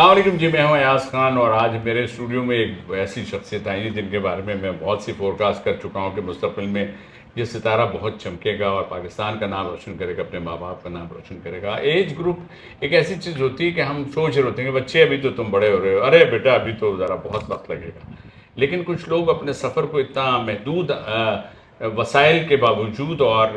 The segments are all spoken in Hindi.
अस्सलाम वालेकुम जी, मैं हूं अयाज खान और आज मेरे स्टूडियो में एक ऐसी शख्सियत आई है जिनके बारे में मैं बहुत सी फोरकास्ट कर चुका हूं कि मुस्तकबिल में ये सितारा बहुत चमकेगा और पाकिस्तान का नाम रोशन करेगा, अपने माँ बाप का नाम रोशन करेगा। एज ग्रुप एक ऐसी चीज़ होती है कि हम सोच रहे होते हैं कि बच्चे अभी तो तुम बड़े हो रहे हो, अरे बेटा अभी तो ज़रा बहुत वक्त लगेगा। लेकिन कुछ लोग अपने सफ़र को इतना महदूद वसाइल के बावजूद और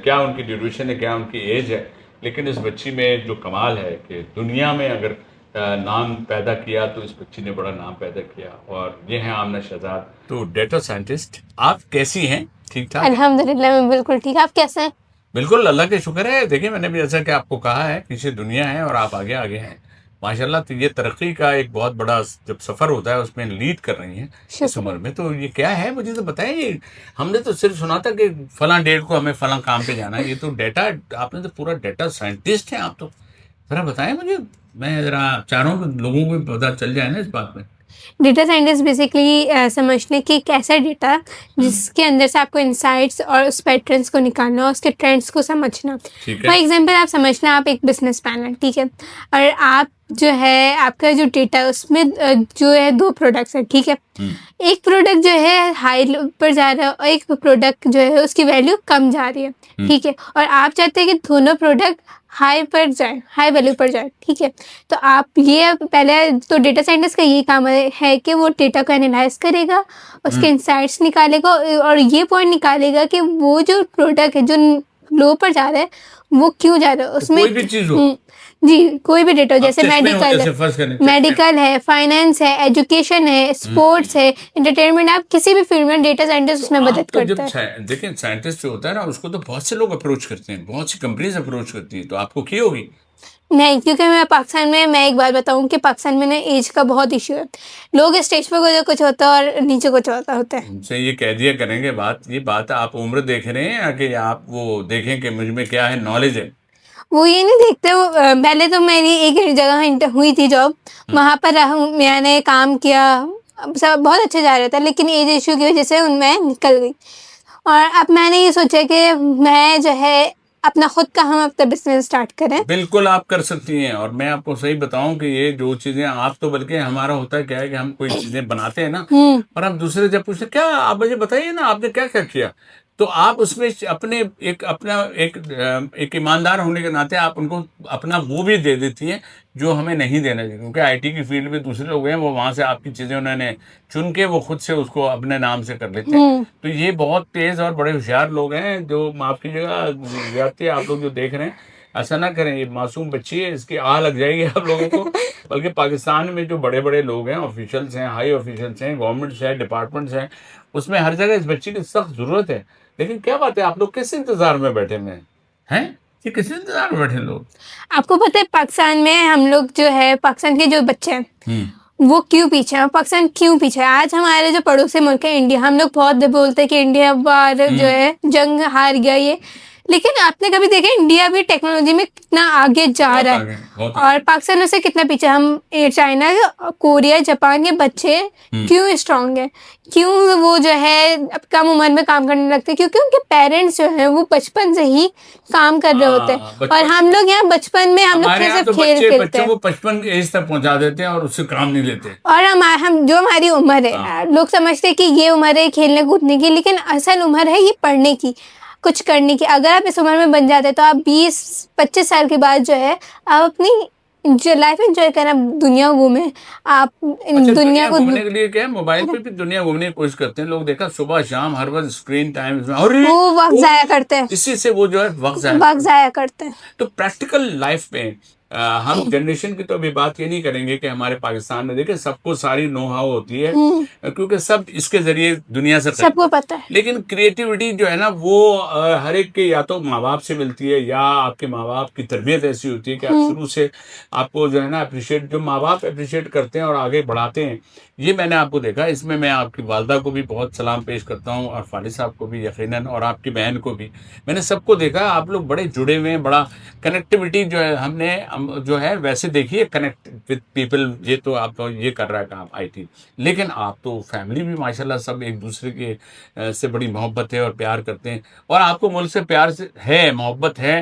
क्या उनकी ड्यूरेशन है, क्या उनकी एज है, लेकिन इस बच्ची में जो कमाल है कि दुनिया में अगर नाम पैदा किया तो इस बच्ची ने बड़ा नाम पैदा किया और ये हैं आमना शहजाद। तो डेटा साइंटिस्ट, आप कैसी हैं? ठीक ठाक? अल्हम्दुलिल्लाह मैं बिल्कुल ठीक। आप कैसे हैं? बिल्कुल, अल्लाह के शुक्र है। देखिए, मैंने भी जैसा कि आपको कहा है, पीछे दुनिया है और आप आगे आगे हैं माशाल्लाह। तो ये तरक्की का एक बहुत बड़ा जब सफ़र होता है उसमें लीड कर रही हैं इस उम्र शुक्रिया। में। तो ये क्या है, मुझे तो बताइए। हमने तो सिर्फ सुना था कि फलां डेट को हमें फलां काम पे जाना है। ये तो डेटा, आपने तो पूरा डेटा साइंटिस्ट हैं आप तो। ज़रा बताएं मुझे, मैं ज़रा चाह रहा हूँ कि लोगों को भी पता चल जाए ना इस बात में। डेटा साइंटिस्ट बेसिकली समझने की एक ऐसा डेटा जिसके अंदर से आपको इंसाइट्स और उस पैटर्न्स को निकालना और उसके ट्रेंड्स को समझना। ठीक फॉर है। एग्जांपल आप समझना, आप एक बिजनेस मैन है, ठीक है, और आप जो है आपका जो डेटा उसमें जो है दो प्रोडक्ट्स है, ठीक है। एक प्रोडक्ट जो है हाई पर जा रहा है और एक प्रोडक्ट जो है उसकी वैल्यू कम जा रही है, ठीक है, और आप चाहते हैं कि दोनों प्रोडक्ट हाई पर जाए, हाई वैल्यू पर जाए, ठीक है। तो आप ये पहले तो डेटा साइंटिस्ट का ये काम है कि वो डेटा को एनालाइज करेगा, उसके इंसाइट्स निकालेगा और ये पॉइंट निकालेगा कि वो जो प्रोडक्ट है जो लो पर जा रहा है वो क्यों जा रहा है उसमें। कोई भी चीज़ हो। जी, कोई भी डेटा हो, आप जैसे चश्मे हो, मेडिकल जैसे फर्ज करें चश्मे। मेडिकल है, फाइनेंस है, एजुकेशन है, स्पोर्ट्स है, एंटरटेनमेंट, आप किसी भी फील्ड में डेटा साइंटिस्ट उसमें मदद तो करता है। जब देखिए, साइंटिस्ट जो होता है ना, उसको तो बहुत से लोग अप्रोच करते हैं, बहुत सी कंपनीज अप्रोच करती हैं। तो आपको की होगी? नहीं, क्योंकि मैं पाकिस्तान में, मैं एक बात बताऊं कि पाकिस्तान में ना एज का बहुत इशू है। लोग स्टेज पर कुछ होता है और नीचे कुछ होता है। उनसे ये कह दिया करेंगे बात, ये बात आप उम्र देख रहे हैं या कि आप वो देखें कि मुझ में क्या है, नॉलेज है? वो ये नहीं देखते। वो पहले तो मेरी एक जगह हुई थी जॉब, वहाँ पर मैंने काम किया, सब बहुत अच्छे जा रहा था, लेकिन एज इशू की वजह से उनमें निकल गई। और अब मैंने ये सोचा कि मैं जो है अपना खुद का हम अपना बिजनेस स्टार्ट करें। बिल्कुल आप कर सकती हैं। और मैं आपको सही बताऊं कि ये जो चीज़ें आप तो, बल्कि हमारा होता है क्या है कि हम कोई चीज़ें बनाते हैं ना, और हम दूसरे जब पूछते क्या आप मुझे बताइए ना आपने क्या क्या किया, तो आप उसमें अपने एक ईमानदार होने के नाते आप उनको अपना वो भी दे देती हैं जो हमें नहीं देना चाहिए। क्योंकि आईटी की फील्ड में दूसरे लोग हैं, वो वहाँ से आपकी चीज़ें उन्होंने चुन के वो खुद से उसको अपने नाम से कर लेते हैं। तो ये बहुत तेज़ और बड़े होशियार लोग हैं जो, माफ़ कीजिएगा ज्यादती, आप लोग जो देख रहे हैं ऐसा ना करें। ये मासूम बच्ची है, इसकी आह लग जाएगी आप लोगों को। बल्कि पाकिस्तान में जो बड़े बड़े लोग हैं, ऑफिशियल्स हैं, हाई ऑफिशियल्स हैं, गवर्नमेंट्स हैं, डिपार्टमेंट्स हैं, उसमें हर जगह इस बच्ची की सख्त ज़रूरत है। लेकिन क्या बात है, आप लोग किस इंतज़ार में बैठे हुए हैं? ये किस इंतज़ार में बैठे हैं लोग? आपको पता है पाकिस्तान में हम लोग जो है, पाकिस्तान के जो बच्चे हैं वो क्यों पीछे है, पाकिस्तान क्यों पीछे है? आज हमारे जो पड़ोसी मुल्क है इंडिया, हम लोग बहुत बोलते हैं कि इंडिया बार जो है जंग हार गया ये, लेकिन आपने कभी देखा इंडिया भी टेक्नोलॉजी में कितना आगे जा बहुत रहा आगे, है बहुत और पाकिस्तान से कितना पीछे। हम चाइना, कोरिया, जापान के बच्चे क्यों स्ट्रांग है, क्यों वो जो है अब कम उम्र में काम करने लगते हैं? क्योंकि उनके पेरेंट्स जो हैं वो बचपन से ही काम कर रहे होते हैं और हम लोग यहाँ बचपन में हम लोग हमारे यहाँ सिर्फ तो खेल खेलते बच्चों हैं को 55 की एज तक पहुंचा देते हैं और उससे काम नहीं लेते। और हम जो हमारी उम्र है, लोग समझते हैं कि ये उम्र है खेलने कूदने की, लेकिन असल उम्र है ये पढ़ने की, कुछ करने की। अगर आप इस उम्र में बन जाते तो आप 20-25 साल के बाद जो है आप अपनी जो लाइफ एंजॉय करें, दुनिया घूमें, आप अच्छा, दुनिया को घूमने के लिए क्या है, मोबाइल पे भी दुनिया घूमने की कोशिश करते हैं लोग। देखा सुबह शाम हर वक्त स्क्रीन टाइम इसमें, अरे वो वक्त जाया करते हैं, इसी से वो जो है वक्त वक्त जाया करते हैं। तो प्रैक्टिकल लाइफ में हम जनरेशन की तो अभी बात ये नहीं करेंगे कि हमारे पाकिस्तान में देखिए सबको सारी नो हाउ होती है, क्योंकि सब इसके जरिए दुनिया से सबको पता है। लेकिन क्रिएटिविटी जो है ना वो हर एक के या तो माँ बाप से मिलती है या आपके माँ बाप की तरबियत ऐसी होती है कि आप शुरू से आपको जो है ना अप्रिशिएट, जो माँ बाप अप्रिशिएट करते हैं और आगे बढ़ाते हैं। ये मैंने आपको देखा। इसमें मैं आपकी वालदा को भी बहुत सलाम पेश करता हूँ और फालिद साहब को भी यकीनन, और आपकी बहन को भी। मैंने सबको देखा, आप लोग बड़े जुड़े हुए हैं, बड़ा कनेक्टिविटी जो है हमने जो है वैसे देखिए कनेक्ट विद पीपल, ये तो आप तो ये कर रहा है काम आईटी, लेकिन आप तो फैमिली भी माशाल्लाह सब एक दूसरे के से बड़ी मोहब्बत है और प्यार करते हैं, और आपको मुल्क से प्यार से है, मोहब्बत है।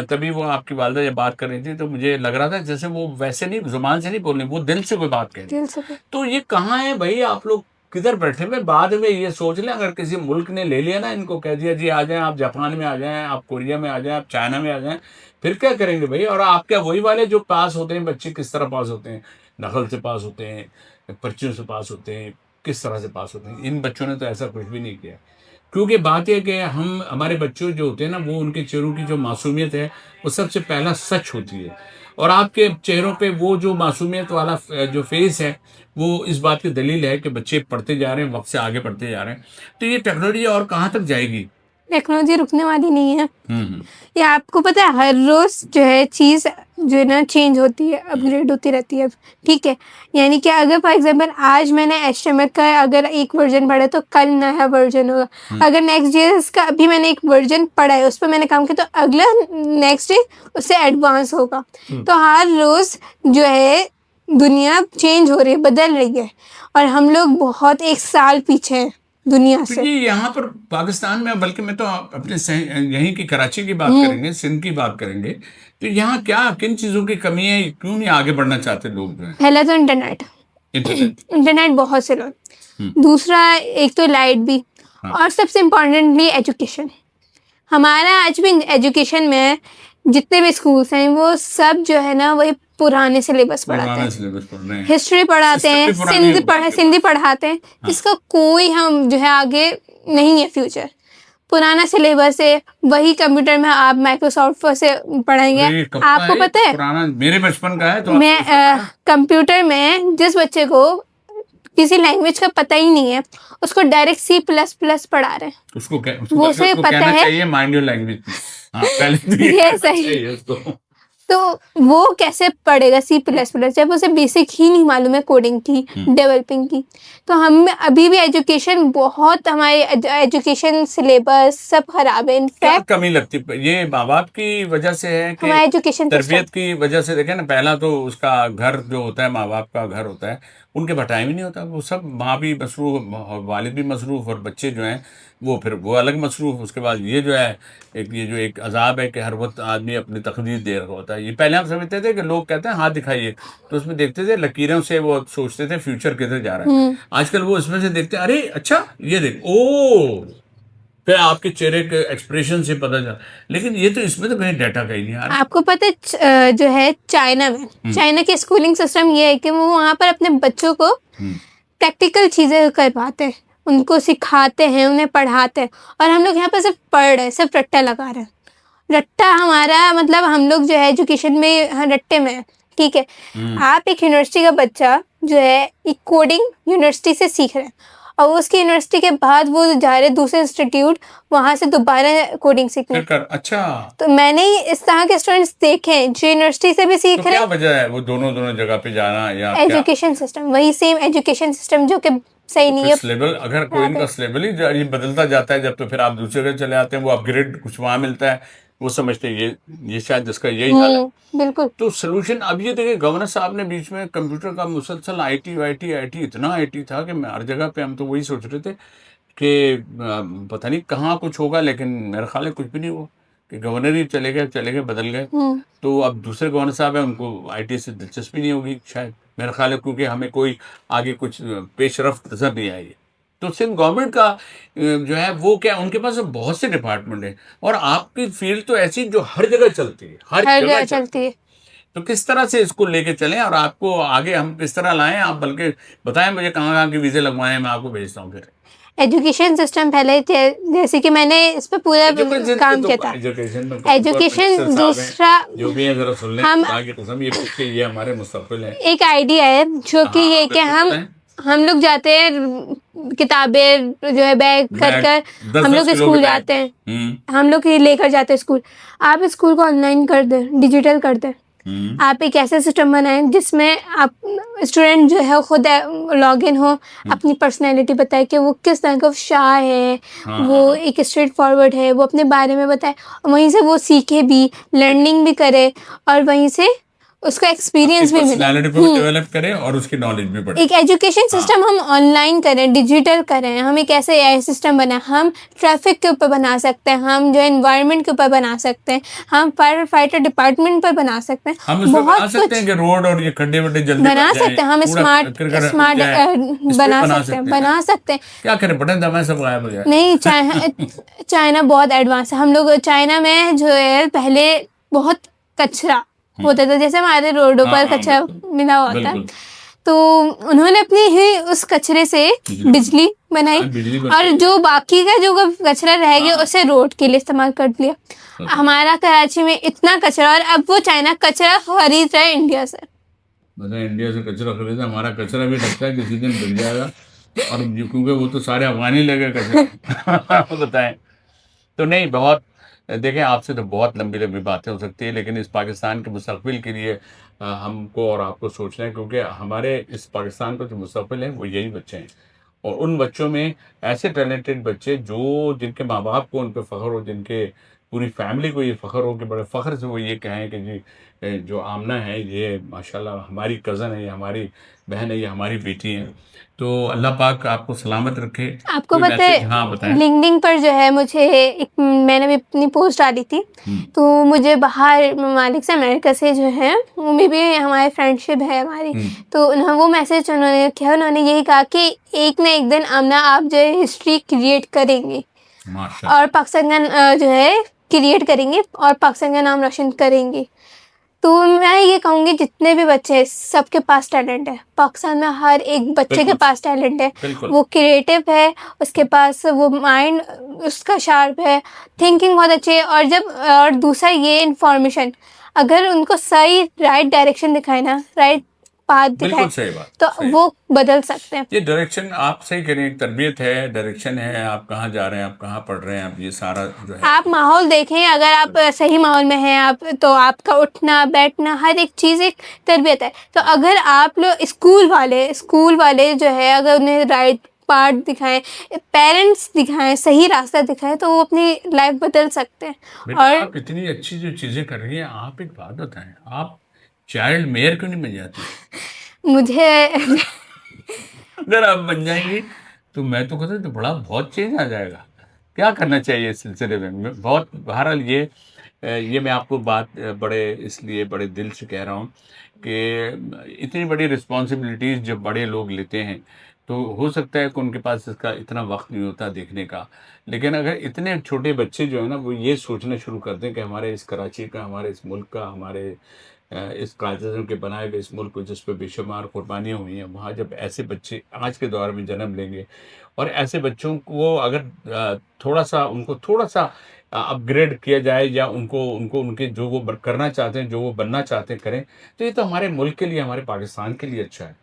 तभी वो आपकी वालदा जब बात कर रही थी तो मुझे लग रहा था जैसे वो वैसे नहीं, जुबान से नहीं बोल रही, वो दिल से कोई बात कह रही। दिल से भी। तो ये कहाँ है भाई, आप लोग किधर बैठे हुए? बाद में ये सोच लें, अगर किसी मुल्क ने ले लिया ना इनको, कह दिया जी आ जाएं आप, जापान में आ जाएं आप, कोरिया में आ जाएं आप, चाइना में आ जाएं, फिर क्या करेंगे भाई? और आप क्या वही वाले जो पास होते हैं बच्चे, किस तरह पास होते हैं? नकल से पास होते हैं, पर्चियों से पास होते हैं, किस तरह से पास होते हैं? इन बच्चों ने तो ऐसा कुछ भी नहीं किया। क्योंकि बात यह कि हम हमारे बच्चों जो होते हैं ना, वो उनके चेहरों की जो मासूमियत है वो सबसे पहला सच होती है, और आपके चेहरों पे वो जो मासूमियत वाला जो फेस है वो इस बात की दलील है कि बच्चे पढ़ते जा रहे हैं, वक्त से आगे बढ़ते जा रहे हैं। तो ये टेक्नोलॉजी और कहाँ तक जाएगी? टेक्नोलॉजी रुकने वाली नहीं है। हम्म। ये आपको पता है हर रोज जो है चीज़ जो है ना चेंज होती है, अपग्रेड होती रहती है, ठीक है। यानी कि अगर फॉर एग्जांपल आज मैंने HTML का अगर एक वर्जन पढ़ा तो कल नया वर्जन होगा। अगर Next.js का अभी मैंने एक वर्जन पढ़ा है, उस पर मैंने काम किया, तो अगला नेक्स्ट डे उससे एडवांस होगा। तो हर रोज जो है दुनिया चेंज हो रही है, बदल रही है, और हम लोग बहुत एक साल पीछे हैं दुनिया तो से। ये यहाँ पर पाकिस्तान में, बल्कि मैं तो अपने यहीं की कराची की बात करेंगे, सिंध की बात करेंगे, तो यहाँ क्या किन चीज़ों की कमी है? क्यों नहीं आगे बढ़ना चाहते लोग जो हैं? पहला तो इंटरनेट बहुत से लोग, दूसरा एक तो लाइट भी, और सबसे इम्पोर्टेंटली एजुकेशन। हमारा आज भी एजुकेशन में जितने भी स्कूल्स हैं वो सब जो है ना वही पुराने सिलेबस पढ़ाते हैं, सिलेबस पढ़ रहे हैं, हिस्ट्री पढ़ाते हैं, सिंधी पढ़ाते हैं। इसका कोई हम जो है आगे नहीं है फ्यूचर। पुराना सिलेबस है, वही कंप्यूटर में आप माइक्रोसॉफ्ट से पढ़ाएंगे। आपको पता है पुराना मेरे बचपन का है, तो मैं कंप्यूटर में जिस बच्चे को किसी लैंग्वेज का पता ही नहीं है उसको डायरेक्ट C++ पढ़ा रहे हैं। उसको वो उसे पता है माइंड योर लैंग्वेज। पहले तो ये सही। तो वो कैसे पढ़ेगा C++ जब उसे बेसिक ही नहीं मालूम है कोडिंग की, डेवलपिंग की। तो हम अभी भी एजुकेशन बहुत, हमारे एजुकेशन सिलेबस सब खराब है। इनफैक्ट कमी लगती है, ये माँ बाप की वजह से है कि हमारा एजुकेशन तरबियत की वजह से। देखें ना, पहला तो उसका घर जो होता है, माँ बाप का घर होता है, उनके पास टाइम ही नहीं होता। वो सब, माँ भी मसरूफ, वालिद भी मसरूफ, और बच्चे जो हैं वो फिर वो अलग मसरूफ। उसके बाद ये जो है ये जो एक अजाब है कि हर वक्त आदमी अपनी तकदीर दे रहा होता है। ये पहले हम समझते थे कि लोग कहते हैं हाथ दिखाइए, तो उसमें देखते थे लकीरों से, वो सोचते थे फ्यूचर किधर जा रहा है। आजकल वो इसमें से देखते हैं, अरे अच्छा ये देख, ओ, फिर आपके चेहरे के एक्सप्रेशन से पता चला। लेकिन ये तो इसमें तो कहीं डाटा का ही नहीं आ रहा। आपको पता है जो है चाइना में, चाइना के स्कूलिंग सिस्टम ये है कि वो वहाँ पर अपने बच्चों को प्रैक्टिकल चीज़ें करवाते हैं, उनको सिखाते हैं, उन्हें पढ़ाते हैं। और हम लोग यहाँ पर सिर्फ पढ़ रहे हैं, सिर्फ रट्टा लगा रहे हैं। रट्टा हमारा मतलब हम लोग जो है एजुकेशन में रट्टे में है, ठीक है। आप एक यूनिवर्सिटी का बच्चा जो है एक कोडिंग यूनिवर्सिटी से सीख रहे हैं, और उसकी यूनिवर्सिटी के बाद वो जा रहे दूसरे इंस्टीट्यूट, वहाँ से दोबारा कोडिंग सीखने। अच्छा, तो मैंने इस तरह के स्टूडेंट्स देखे हैं जो यूनिवर्सिटी से भी सीख रहे हैं। क्या वजह है वो दोनों जगह पे जाना? या एजुकेशन सिस्टम, वही सेम एजुकेशन सिस्टम जो कि सही नहीं है। लेवल, अगर कोई इनका लेवल ही बदलता जाता है जब, तो फिर आप दूसरी जगह चले आते हैं, वो अपग्रेड कुछ वहाँ मिलता है, वो समझते हैं ये शायद जिसका यही हाल है। बिल्कुल। तो सोल्यूशन अब ये देखिए, गवर्नर साहब ने बीच में कंप्यूटर का मुसलसल आईटी इतना आईटी था कि हर जगह पे हम तो वही सोच रहे थे कि पता नहीं कहाँ कुछ होगा, लेकिन मेरा ख्याल है कुछ भी नहीं हुआ, कि गवर्नर ही चले गए, बदल गए। तो अब दूसरे गवर्नर साहब हैं, उनको आईटी से दिलचस्पी नहीं होगी शायद, मेरा ख्याल है, क्योंकि हमें कोई आगे कुछ पेशरफ्त नजर नहीं आई है। तो सिंध गवर्नमेंट का जो है वो क्या, उनके पास बहुत से डिपार्टमेंट हैं, और आपकी फील्ड तो ऐसी जो हर जगह चलती है, हर जगह चलती है। तो किस तरह से इसको लेके चलें, और आपको आगे हम किस तरह लाएं? आप बल्कि बताएं मुझे कहाँ के वीज़े लगवाने हैं, मैं आपको भेजता हूँ। फिर एजुकेशन सिस्टम पहले जैसे कि मैंने इस पर पूरा काम किया था। एजुकेशन दूसरा जो भी है जरा सुन लें, आगे कसम ये हमारे मुस्तकबिल है। एक आइडिया है जो कि ये कि हम लोग जाते हैं, किताबें जो है बैग कर हम लोग स्कूल जाते हैं, हम लोग लेकर जाते हैं स्कूल। आप स्कूल को ऑनलाइन कर दें, डिजिटल कर दें। आप एक ऐसा सिस्टम बनाएं जिसमें आप स्टूडेंट जो है खुद लॉग इन हो, अपनी पर्सनैलिटी बताए कि वो किस तरह का शाह है, वो एक स्ट्रेट फॉरवर्ड है, वो अपने बारे में बताए, और वहीं से वो सीखे भी, लर्निंग भी करे, और वहीं से उसको एक्सपीरियंस भी मिले। पर्सनालिटी को डेवलप करें और उसकी नॉलेज भी बढ़े। एक एजुकेशन सिस्टम हम ऑनलाइन करें, डिजिटल करें, हम एक ऐसे एआई सिस्टम बनाएं, हम ट्रैफिक के ऊपर बना सकते हैं, हम जो एनवायरनमेंट के ऊपर बना सकते हैं, हम फायर फाइटर डिपार्टमेंट पर बना सकते हैं, हम उसमें बना बहुत सकते कुछ हैं कि रोड और ये खड्डे वड्डे जल्दी बना बन जाएं, सकते हैं, हम कूड़ा स्मार्ट करकट स्मार्ट जाए, इस पे बना सकते हैं। क्या करें, बटन दबाएं सब गायब हो जाए। नहीं, चाइना बहुत एडवांस है। हम लोग चाइना में जो है पहले बहुत कचरा होता था, जैसे हमारे रोडों हाँ, पर हाँ, कचरा बिल्कुल, मिला हुआ था, बिल्कुल। तो उन्होंने अपनी ही उस कचरे से बिजली बनाई, हाँ, बिजली और बनाई। जो बाकी का जो कचरा रह गया हाँ। उसे रोड के लिए इस्तेमाल कर लिया। हमारा कराची में इतना कचरा, और अब वो चाइना कचरा खरीद रहा है इंडिया से। मतलब इंडिया से कचरा खरीदा, हमारा कचरा भी लगता है किसी दिन बिक जाएगा। और क्योंकि वो तो सारे अफगानी लगे कचरा बताएं। तो नहीं, बहुत देखें, आपसे तो बहुत लंबी लंबी बातें हो सकती है, लेकिन इस पाकिस्तान के मुस्तकबिल के लिए हमको और आपको सोचना है, क्योंकि हमारे इस पाकिस्तान का जो मुस्तकबिल है वो यही बच्चे हैं। और उन बच्चों में ऐसे टैलेंटेड बच्चे जो जिनके माँ बाप को उन पर फ़ख्र हो, जिनके पूरी फैमिली को ये फ़ख्र हो कि बड़े फ़ख्र से वो ये कहें कि जी जो आमना है ये माशाल्लाह हमारी कज़न है, ये हमारी बहन है, ये हमारी बेटी है। तो अल्लाह पाक आपको सलामत रखे। आपको कोई पता मैसेज? है, हाँ, बताएं। लिंक्डइन पर जो है मुझे एक, मैंने भी अपनी पोस्ट डाली थी, तो मुझे बाहर ममालिक से, अमेरिका से जो है, वो में भी हमारी फ्रेंडशिप है हमारी, तो वो मैसेज उन्होंने किया, उन्होंने यही कहा कि एक ना एक दिन आमना आप जो है हिस्ट्री क्रिएट करेंगे माशाल्लाह। और पाकिस्तान का जो है क्रिएट करेंगे और पाकिस्तान का नाम रोशन करेंगे। तो मैं ये कहूँगी जितने भी बच्चे हैं सबके पास टैलेंट है, पाकिस्तान में हर एक बच्चे के बिल्कुल, पास टैलेंट है, बिल्कुल। वो क्रिएटिव है, उसके पास वो माइंड उसका शार्प है, थिंकिंग बहुत अच्छी है, और जब और दूसरा ये इन्फॉर्मेशन अगर उनको सही राइट डायरेक्शन दिखाए ना, राइट पाथ दिखाए, बिल्कुल सही बात, तो सही। वो बदल सकते हैं। ये डायरेक्शन आप सही कह रहे हैं, एक तरबियत है, डायरेक्शन है, आप कहाँ जा रहे हैं, आप कहाँ पढ़ रहे हैं, आप ये सारा जो है। आप माहौल देखें, अगर आप सही माहौल में हैं आप, तो आपका उठना बैठना हर एक चीज़ एक तरबियत है। तो अगर आप लोग स्कूल वाले जो है, अगर उन्हें राइट पार्ट दिखाएं, पेरेंट्स दिखाएं, सही रास्ता दिखाएं, तो वो अपनी लाइफ बदल सकते हैं। बेटा, और आप इतनी अच्छी जो चीज़ें कर रही हैं, आप एक बात बताएं, आप चाइल्ड मेयर क्यों नहीं बन जाती? मुझे अगर आप बन जाएंगी तो मैं तो कहता हूं तो बड़ा बहुत चेंज आ जाएगा। क्या करना चाहिए इस सिलसिले में? बहुत बहरहाल ये मैं आपको बात बड़े इसलिए बड़े दिल से कह रहा हूँ कि इतनी बड़ी रिस्पॉन्सिबिलिटीज़ जब बड़े लोग लेते हैं तो हो सकता है कि उनके पास इसका इतना वक्त नहीं होता देखने का। लेकिन अगर इतने छोटे बच्चे जो है ना वो ये सोचना शुरू कर दें कि हमारे इस कराची का, हमारे इस मुल्क का, हमारे इस कायदे के बनाए गए इस मुल्क को जिस पर बेशुमार कुर्बानियाँ हुई हैं, वहाँ जब ऐसे बच्चे आज के दौर में जन्म लेंगे और ऐसे बच्चों को अगर उनको थोड़ा सा अपग्रेड किया जाए या उनको उनको उनके जो वो करना चाहते हैं, जो वो बनना चाहते हैं करें, तो ये तो हमारे मुल्क के लिए, हमारे पाकिस्तान के लिए अच्छा है।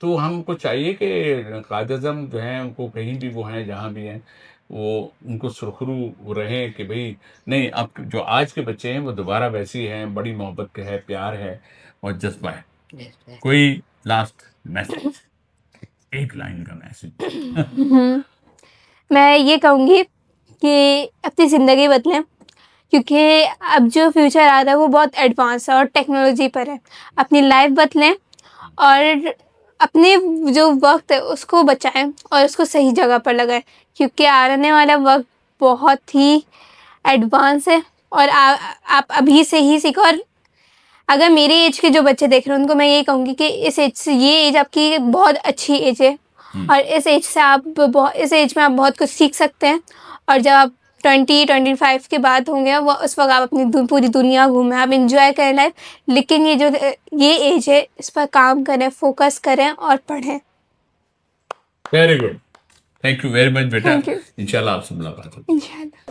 तो हमको चाहिए कि कायद-ए-आज़म जो हैं उनको कहीं भी वो हैं, जहाँ भी हैं, वो उनको सुरखरू रहें कि भई नहीं, अब जो आज के बच्चे हैं वो दोबारा वैसे ही हैं, बड़ी मोहब्बत का है, प्यार है और जज़्बा है। कोई लास्ट मैसेज, एक लाइन का मैसेज? मैं ये कहूँगी कि अपनी ज़िंदगी बदलें, क्योंकि अब जो फ्यूचर आ रहा है वो बहुत एडवांस है और टेक्नोलॉजी पर है। अपनी लाइफ बदलें और अपने जो वक्त है उसको बचाएं और उसको सही जगह पर लगाएं, क्योंकि आने वाला वक्त बहुत ही एडवांस है। और आप अभी से ही सीखो। और अगर मेरी एज के जो बच्चे देख रहे हैं उनको मैं ये कहूँगी कि इस एज से, ये एज आपकी बहुत अच्छी एज है और इस एज से इस एज में आप बहुत कुछ सीख सकते हैं। और जब आप 20-25 के बाद होंगे वो उस वक्त आप अपनी पूरी दुनिया घूमें, आप इंजॉय करें लाइफ। लेकिन ये एज है, इस पर काम करें, फोकस करें और पढ़ें। Very good, thank you very much बेटा। Thank you. इंशाल्लाह आपसे मुलाकात होगी। इंशाल्लाह।